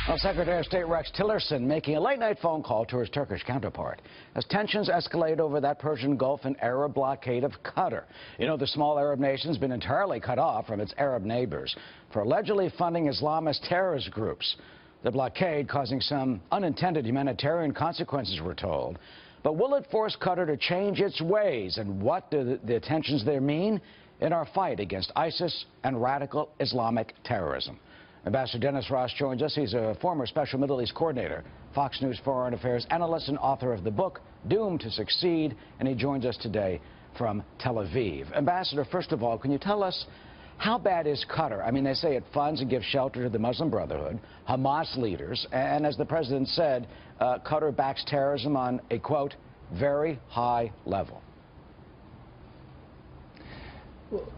Well, Secretary of State Rex Tillerson making a late-night phone call to his Turkish counterpart as tensions escalate over that Persian Gulf and Arab blockade of Qatar. You know, the small Arab nation's been entirely cut off from its Arab neighbors for allegedly funding Islamist terrorist groups. The blockade causing some unintended humanitarian consequences, we're told. But will it force Qatar to change its ways? And what do the tensions there mean in our fight against ISIS and radical Islamic terrorism? Ambassador Dennis Ross joins us. He's a former Special Middle East Coordinator, Fox News Foreign Affairs analyst and author of the book, Doomed to Succeed, and he joins us today from Tel Aviv. Ambassador, first of all, can you tell us how bad is Qatar? I mean, they say it funds and gives shelter to the Muslim Brotherhood, Hamas leaders, and as the president said, Qatar backs terrorism on a, quote, very high level.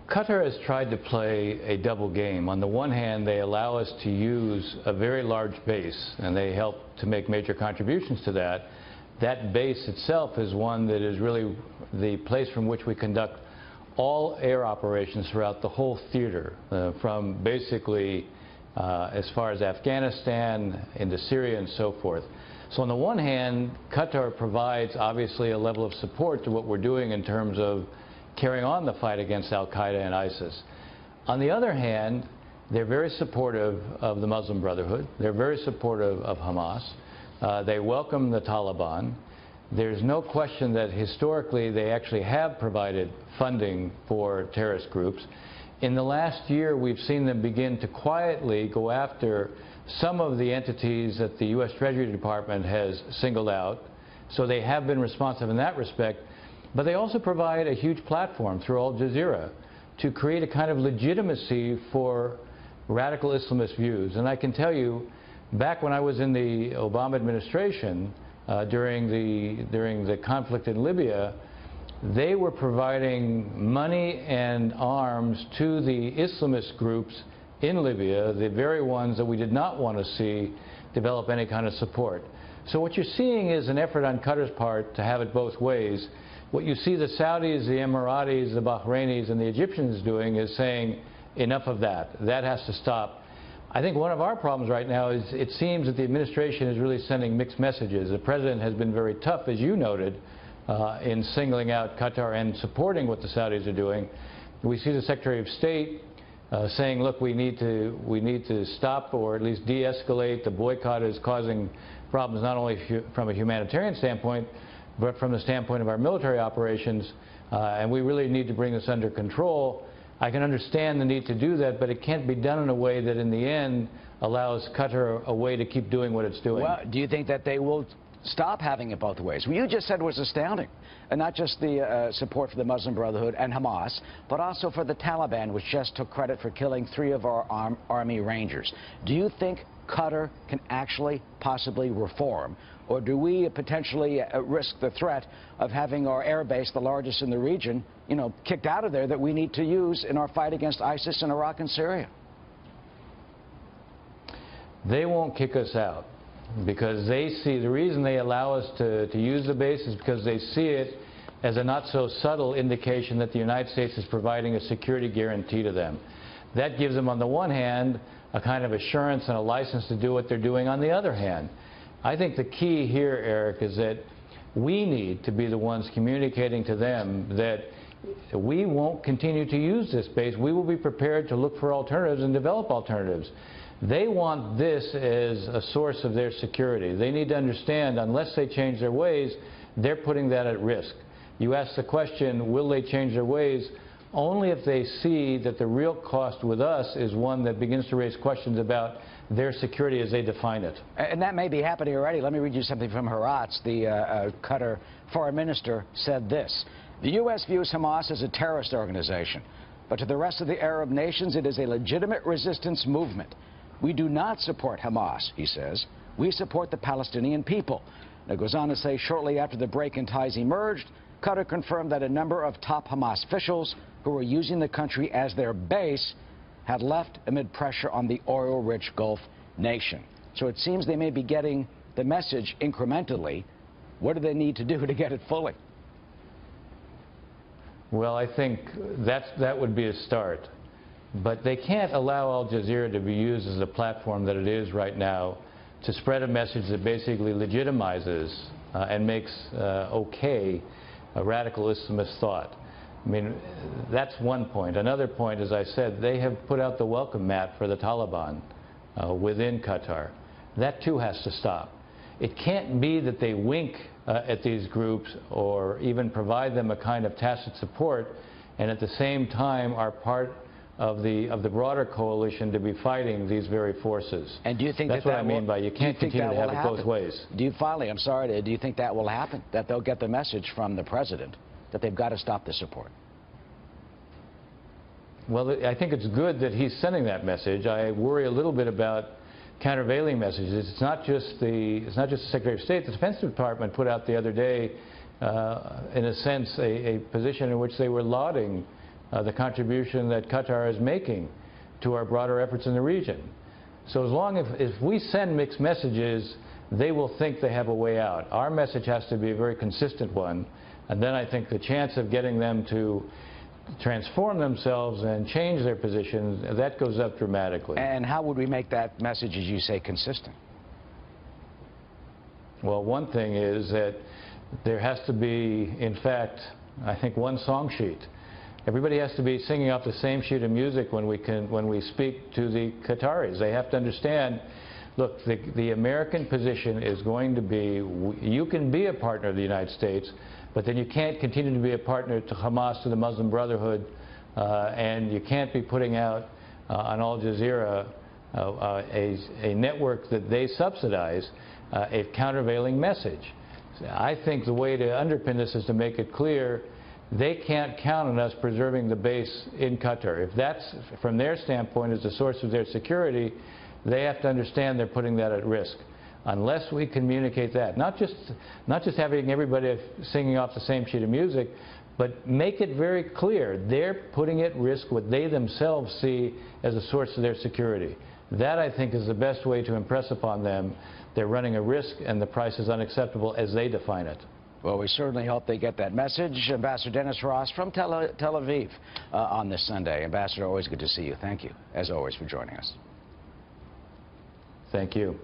Qatar has tried to play a double game. On the one hand, they allow us to use a very large base, and they help to make major contributions to that. That base itself is one that is really the place from which we conduct all air operations throughout the whole theater, from basically as far as Afghanistan into Syria and so forth. So on the one hand, Qatar provides obviously a level of support to what we're doing in terms of carrying on the fight against al-Qaeda and ISIS. On the other hand, they're very supportive of the Muslim Brotherhood. They're very supportive of Hamas. They welcome the Taliban. There's no question that historically they actually have provided funding for terrorist groups. In the last year, we've seen them begin to quietly go after some of the entities that the U.S. Treasury Department has singled out. So they have been responsive in that respect. But they also provide a huge platform through Al Jazeera to create a kind of legitimacy for radical Islamist views. And I can tell you, back when I was in the Obama administration, during the conflict in Libya, they were providing money and arms to the Islamist groups in Libya, the very ones that we did not want to see develop any kind of support. So what you're seeing is an effort on Qatar's part to have it both ways. What you see the Saudis, the Emiratis, the Bahrainis, and the Egyptians doing is saying, enough of that. That has to stop. I think one of our problems right now is it seems that the administration is really sending mixed messages. The president has been very tough, as you noted, in singling out Qatar and supporting what the Saudis are doing. We see the Secretary of State saying, look, we need to stop or at least de-escalate. The boycott is causing problems not only from a humanitarian standpoint, but from the standpoint of our military operations, and we really need to bring this under control. I can understand the need to do that, but it can't be done in a way that in the end allows Qatar a way to keep doing what it's doing. Well, do you think that they will stop having it both ways? What you just said was astounding, and not just the support for the Muslim Brotherhood and Hamas, but also for the Taliban, which just took credit for killing 3 of our Army Rangers. Do you think Qatar can actually possibly reform, or do we potentially risk the threat of having our air base, the largest in the region, you know, kicked out of there that we need to use in our fight against ISIS in Iraq and Syria? They won't kick us out because they see the reason they allow us to use the base is because they see it as a not so subtle indication that the United States is providing a security guarantee to them. That gives them, on the one hand, a kind of assurance and a license to do what they're doing on the other hand. I think the key here, Eric, is that we need to be the ones communicating to them that we won't continue to use this base. We will be prepared to look for alternatives and develop alternatives. They want this as a source of their security. They need to understand, unless they change their ways, they're putting that at risk. You ask the question, will they change their ways? Only if they see that the real cost with us is one that begins to raise questions about their security as they define it. And that may be happening already. Let me read you something from Heratz. The Qatar foreign minister said this: the U.S. views Hamas as a terrorist organization, but to the rest of the Arab nations it is a legitimate resistance movement. We do not support Hamas, he says. We support the Palestinian people. Now, it goes on to say, shortly after the break in ties emerged, Qatar confirmed that a number of top Hamas officials who were using the country as their base had left amid pressure on the oil-rich Gulf nation. So it seems they may be getting the message incrementally. What do they need to do to get it fully? Well, I think that would be a start. But they can't allow Al Jazeera to be used as a platform that it is right now to spread a message that basically legitimizes and makes okay a radical Islamist thought. I mean, that's one point. Another point, as I said, they have put out the welcome mat for the Taliban within Qatar. That too has to stop. It can't be that they wink at these groups or even provide them a kind of tacit support and at the same time are part of the broader coalition to be fighting these very forces. And do you think that's what I mean by you can't continue to have it both ways? Do you finally, I'm sorry, do you think that will happen? That they'll get the message from the president that they've got to stop the support? Well, I think it's good that he's sending that message. I worry a little bit about countervailing messages. It's not just the Secretary of State. The Defense Department put out the other day, in a sense, a position in which they were lauding the contribution that Qatar is making to our broader efforts in the region. So as long as if we send mixed messages, they will think they have a way out. Our message has to be a very consistent one, and then I think the chance of getting them to transform themselves and change their positions, that goes up dramatically. And how would we make that message, as you say, consistent? Well, one thing is that there has to be, in fact, I think one song sheet. Everybody has to be singing off the same sheet of music when we speak to the Qataris. They have to understand, look, the American position is going to be, you can be a partner of the United States, but then you can't continue to be a partner to Hamas, to the Muslim Brotherhood, and you can't be putting out on Al Jazeera a network that they subsidize, a countervailing message. I think the way to underpin this is to make it clear they can't count on us preserving the base in Qatar. If that's, from their standpoint, is the source of their security, they have to understand they're putting that at risk. Unless we communicate that, not just having everybody singing off the same sheet of music, but make it very clear they're putting at risk what they themselves see as a source of their security. That, I think, is the best way to impress upon them they're running a risk and the price is unacceptable as they define it. Well, we certainly hope they get that message. Ambassador Dennis Ross from Tel Aviv on this Sunday. Ambassador, always good to see you. Thank you, as always, for joining us. Thank you.